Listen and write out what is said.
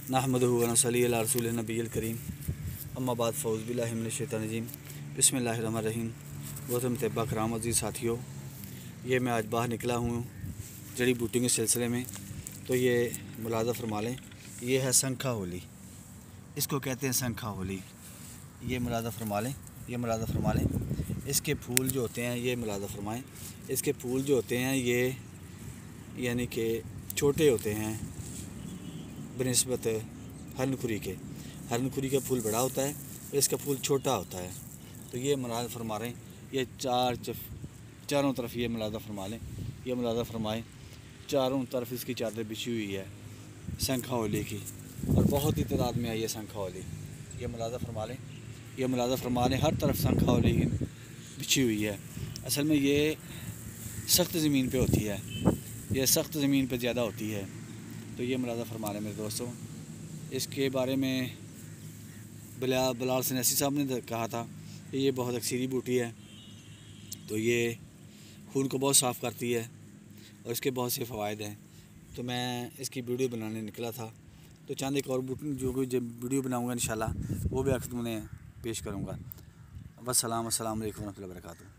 नहमदुहु व नसल्ली अला रसूलिन नबिय्यिल करीम अम्मा बाद फ़ौज़ बिल्लाहि मिनश शैतानिर रजीम बिस्मिल्लाहिर रहमानिर रहीम। मोहतरम तैयबा कराम अज़ीज़ साथियों, ये मैं आज बाहर निकला हूँ जड़ी बूटी के सिलसिले में। तो ये मुलाज़ा फरमा लें, ये है संखा होली, इसको कहते हैं संखा होली। ये मुलाज़ा फरमा लें, ये मुलाज़ा फरमा लें। इसके फूल जो होते हैं, ये मुलाज़ा फरमाएँ, इसके फूल जो होते हैं ये यानी कि छोटे होते हैं बनिस्बत हरनखुरी के। हरनखुरी का फूल बड़ा होता है और इसका फूल छोटा होता है। तो ये मुलाज़ा फरमा रहे हैं, ये चारों तरफ ये मुलाज़ा फरमा लें, ये मुलाज़ा फरमाएँ। चारों तरफ इसकी चादर बिछी हुई है संखा होली की, और बहुत ही तादाद में आई है संखा होली। ये मुलाज़ा फरमा लें, ये मुलाज़ा फरमा लें, हर तरफ संखा होली बिछी हुई है। असल में ये सख्त ज़मीन पे होती है, ये सख्त ज़मीन पे ज़्यादा होती है। तो ये मुलाज़ा फरमा लें मेरे दोस्तों। इसके बारे में बिलाल सन्यासी साहब ने कहा था कि ये बहुत अक्सीरी बूटी है, तो ये खून को बहुत साफ़ करती है और इसके बहुत से फ़वाइद हैं। तो मैं इसकी वीडियो बनाने निकला था, तो चंद एक और बूटी जो वीडियो बनाऊँगा इंशाल्लाह वो भी आखिर में पेश करूँगा। अस्सलाम वालेकुम रहमतुल्लाहि व बरकातुहू।